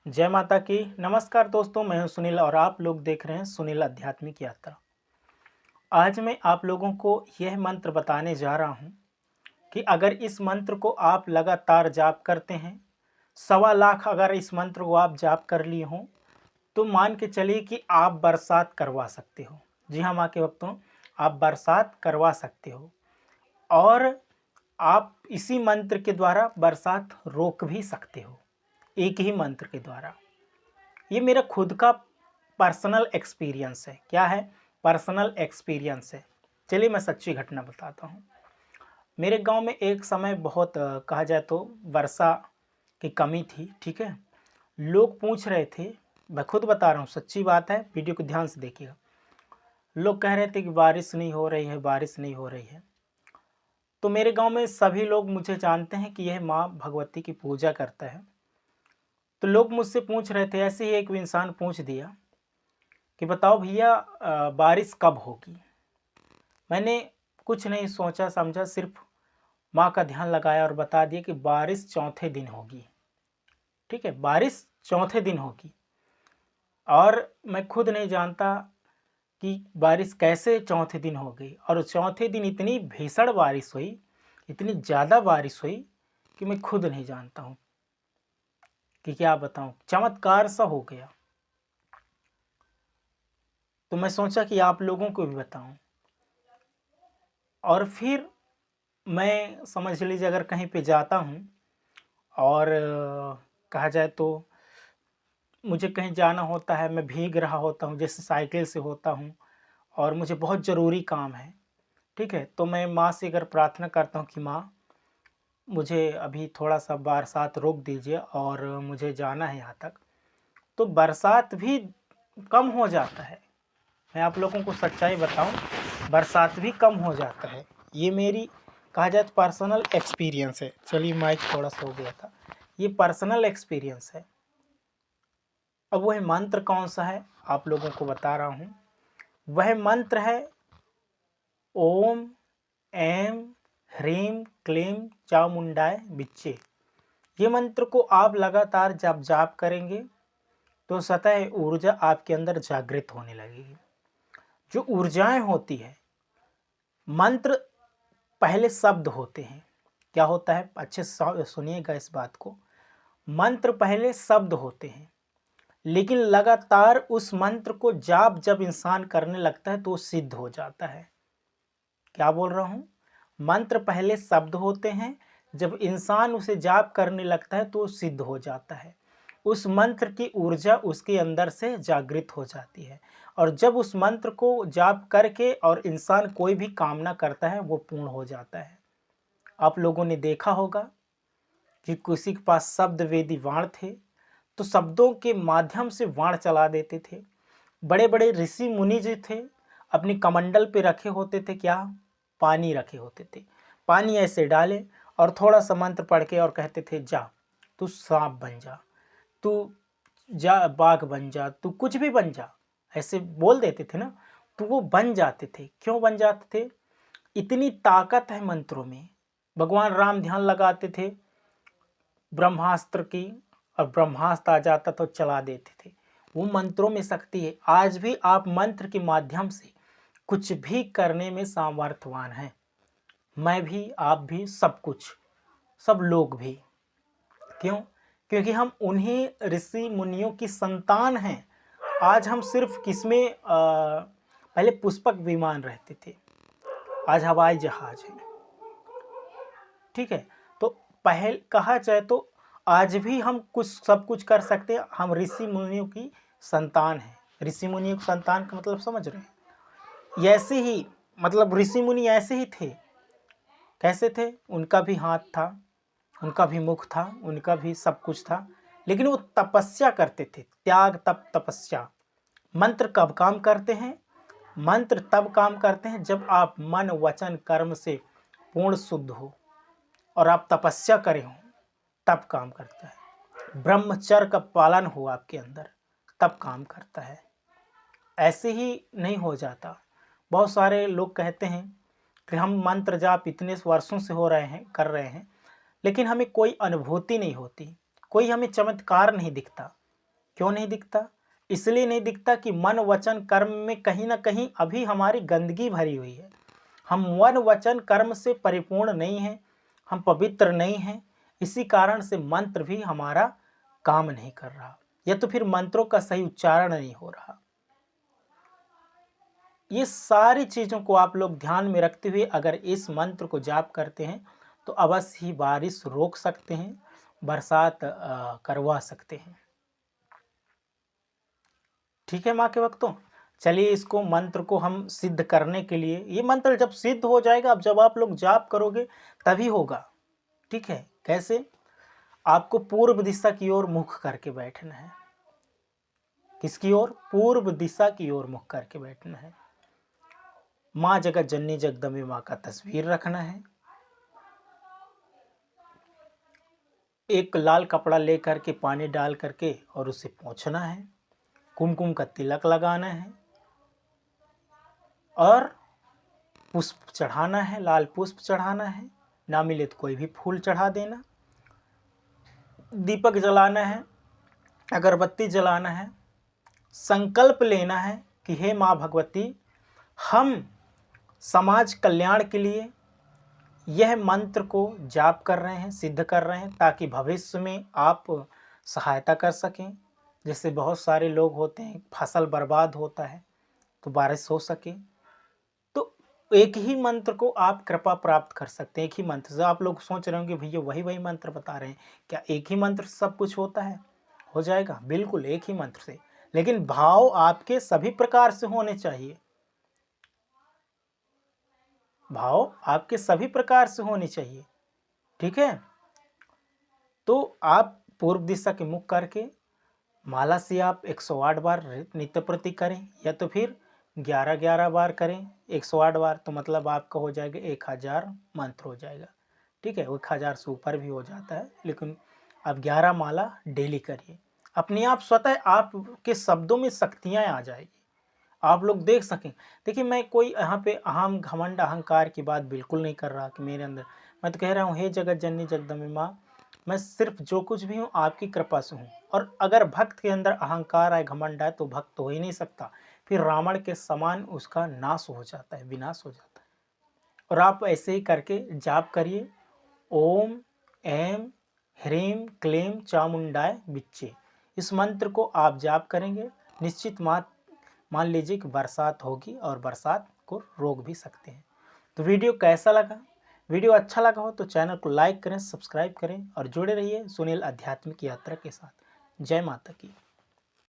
जय माता की। नमस्कार दोस्तों, मैं हूं सुनील और आप लोग देख रहे हैं सुनील आध्यात्मिक यात्रा। आज मैं आप लोगों को यह मंत्र बताने जा रहा हूं कि अगर इस मंत्र को आप लगातार जाप करते हैं, 1.25 लाख अगर इस मंत्र को आप जाप कर लिए हों, तो मान के चलिए कि आप बरसात करवा सकते हो। जी हाँ माँ के भक्तों, आप बरसात करवा सकते हो और आप इसी मंत्र के द्वारा बरसात रोक भी सकते हो, एक ही मंत्र के द्वारा। ये मेरा खुद का पर्सनल एक्सपीरियंस है। क्या है? पर्सनल एक्सपीरियंस है। चलिए मैं सच्ची घटना बताता हूँ। मेरे गांव में एक समय बहुत कहा जाए तो वर्षा की कमी थी। ठीक है, लोग पूछ रहे थे, मैं खुद बता रहा हूँ, सच्ची बात है, वीडियो को ध्यान से देखिएगा। लोग कह रहे थे कि बारिश नहीं हो रही है, बारिश नहीं हो रही है। तो मेरे गांव में सभी लोग मुझे जानते हैं कि यह माँ भगवती की पूजा करता है। तो लोग मुझसे पूछ रहे थे, ऐसे ही एक इंसान पूछ दिया कि बताओ भैया बारिश कब होगी। मैंने कुछ नहीं सोचा समझा, सिर्फ माँ का ध्यान लगाया और बता दिया कि बारिश चौथे दिन होगी। ठीक है, बारिश चौथे दिन होगी। और मैं खुद नहीं जानता कि बारिश कैसे चौथे दिन हो गई, और चौथे दिन इतनी भीषण बारिश हुई, इतनी ज़्यादा बारिश हुई कि मैं खुद नहीं जानता हूँ कि क्या बताऊँ, चमत्कार सा हो गया। तो मैं सोचा कि आप लोगों को भी बताऊं। और फिर मैं समझ लीजिए अगर कहीं पे जाता हूँ और कहा जाए तो मुझे कहीं जाना होता है, मैं भीग रहा होता हूँ, जैसे साइकिल से होता हूँ और मुझे बहुत ज़रूरी काम है। ठीक है, तो मैं माँ से अगर प्रार्थना करता हूँ कि माँ मुझे अभी थोड़ा सा बरसात रोक दीजिए और मुझे जाना है यहाँ तक, तो बरसात भी कम हो जाता है। मैं आप लोगों को सच्चाई बताऊं, बरसात भी कम हो जाता है। ये मेरी कहा जाए तो पर्सनल एक्सपीरियंस है। चलिए माइक थोड़ा सा हो गया था, ये पर्सनल एक्सपीरियंस है। अब वह मंत्र कौन सा है आप लोगों को बता रहा हूँ। वह मंत्र है ओम ऐं ह्रीं क्लीं चामुंडाय विच्चे। ये मंत्र को आप लगातार जब जाप करेंगे तो सतह ऊर्जा आपके अंदर जागृत होने लगेगी। जो ऊर्जाएं होती है, मंत्र पहले शब्द होते हैं। क्या होता है, अच्छे से सुनिएगा इस बात को। मंत्र पहले शब्द होते हैं, लेकिन लगातार उस मंत्र को जाप जब इंसान करने लगता है तो वो सिद्ध हो जाता है। क्या बोल रहा हूँ? मंत्र पहले शब्द होते हैं, जब इंसान उसे जाप करने लगता है तो वो सिद्ध हो जाता है। उस मंत्र की ऊर्जा उसके अंदर से जागृत हो जाती है, और जब उस मंत्र को जाप करके और इंसान कोई भी कामना करता है वो पूर्ण हो जाता है। आप लोगों ने देखा होगा कि किसी के पास शब्द वेदी वाण थे, तो शब्दों के माध्यम से वाण चला देते थे। बड़े बड़े ऋषि मुनि जो थे, अपनी कमंडल पे रखे होते थे क्या, पानी रखे होते थे। पानी ऐसे डाले और थोड़ा सा मंत्र पढ़ के और कहते थे जा तू सांप बन जा, तू जा बाघ बन जा, तू कुछ भी बन जा, ऐसे बोल देते थे ना। तो वो बन जाते थे। क्यों बन जाते थे? इतनी ताकत है मंत्रों में। भगवान राम ध्यान लगाते थे ब्रह्मास्त्र की, और ब्रह्मास्त्र आ जाता तो चला देते थे। वो मंत्रों में शक्ति है। आज भी आप मंत्र के माध्यम से कुछ भी करने में सामर्थ्यवान हैं। मैं भी, आप भी, सब कुछ, सब लोग भी। क्यों? क्योंकि हम उन्हीं ऋषि मुनियों की संतान हैं। आज हम सिर्फ किसमें पहले पुष्पक विमान रहते थे, आज हवाई जहाज है। ठीक है, तो पहले कहा जाए तो आज भी हम कुछ सब कुछ कर सकते हैं। हम ऋषि मुनियों की संतान हैं। ऋषि मुनियों की संतान का मतलब समझ रहे हैं? ऐसे ही मतलब ऋषि मुनि ऐसे ही थे। कैसे थे? उनका भी हाथ था, उनका भी मुख था, उनका भी सब कुछ था, लेकिन वो तपस्या करते थे। त्याग तप तपस्या। मंत्र कब काम करते हैं? मंत्र तब काम करते हैं जब आप मन वचन कर्म से पूर्ण शुद्ध हो और आप तपस्या करे हो, तब काम करता है। ब्रह्मचर्य का पालन हो आपके अंदर, तब काम करता है। ऐसे ही नहीं हो जाता। बहुत सारे लोग कहते हैं कि हम मंत्र जाप इतने वर्षों से हो रहे हैं, कर रहे हैं, लेकिन हमें कोई अनुभूति नहीं होती, कोई हमें चमत्कार नहीं दिखता। क्यों नहीं दिखता? इसलिए नहीं दिखता कि मन वचन कर्म में कहीं ना कहीं अभी हमारी गंदगी भरी हुई है। हम मन वचन कर्म से परिपूर्ण नहीं हैं, हम पवित्र नहीं हैं। इसी कारण से मंत्र भी हमारा काम नहीं कर रहा, या तो फिर मंत्रों का सही उच्चारण नहीं हो रहा। ये सारी चीज़ों को आप लोग ध्यान में रखते हुए अगर इस मंत्र को जाप करते हैं तो अवश्य ही बारिश रोक सकते हैं, बरसात करवा सकते हैं। ठीक है माँ के भक्तों, चलिए इसको मंत्र को हम सिद्ध करने के लिए, ये मंत्र जब सिद्ध हो जाएगा, अब जब आप लोग जाप करोगे तभी होगा। ठीक है, कैसे? आपको पूर्व दिशा की ओर मुख करके बैठना है। किसकी ओर? पूर्व दिशा की ओर मुख करके बैठना है। माँ जगत जननी जगदम्बे माँ का तस्वीर रखना है। एक लाल कपड़ा ले करके पानी डाल करके और उसे पोंछना है। कुमकुम का तिलक लगाना है और पुष्प चढ़ाना है, लाल पुष्प चढ़ाना है। ना मिले तो कोई भी फूल चढ़ा देना। दीपक जलाना है, अगरबत्ती जलाना है। संकल्प लेना है कि हे माँ भगवती, हम समाज कल्याण के लिए यह मंत्र को जाप कर रहे हैं, सिद्ध कर रहे हैं, ताकि भविष्य में आप सहायता कर सकें। जैसे बहुत सारे लोग होते हैं, फसल बर्बाद होता है तो बारिश हो सके। तो एक ही मंत्र को आप कृपा प्राप्त कर सकते हैं। एक ही मंत्र से आप लोग सोच रहे होंगे भैया वही मंत्र बता रहे हैं, क्या एक ही मंत्र से सब कुछ होता है? हो जाएगा, बिल्कुल एक ही मंत्र से, लेकिन भाव आपके सभी प्रकार से होने चाहिए। भाव आपके सभी प्रकार से होने चाहिए। ठीक है, तो आप पूर्व दिशा के मुख करके माला से आप 108 बार नित्य प्रति करें, या तो फिर 11-11 बार करें। 108 बार तो मतलब आपका हो जाएगा 1000 मंत्र हो जाएगा। ठीक है, 1000 से ऊपर भी हो जाता है, लेकिन आप 11 माला डेली करिए। अपने आप स्वतः आपके शब्दों में शक्तियाँ आ जाएगी, आप लोग देख सकें। देखिए, मैं कोई यहाँ पे अहम घमंड अहंकार की बात बिल्कुल नहीं कर रहा कि मेरे अंदर, मैं तो कह रहा हूँ हे जगत जननी जगदम्बे माँ, मैं सिर्फ जो कुछ भी हूँ आपकी कृपा से हूँ। और अगर भक्त के अंदर अहंकार है, घमंड है, तो भक्त हो ही नहीं सकता। फिर रावण के समान उसका नाश हो जाता है, विनाश हो जाता है। और आप ऐसे ही करके जाप करिए, ओम ऐं ह्रीं क्लीं चामुंडाय विच्चे। इस मंत्र को आप जाप करेंगे, निश्चित मान लीजिए कि बरसात होगी, और बरसात को रोक भी सकते हैं। तो वीडियो कैसा लगा? वीडियो अच्छा लगा हो तो चैनल को लाइक करें, सब्सक्राइब करें और जुड़े रहिए सुनील आध्यात्मिक यात्रा के साथ। जय माता की।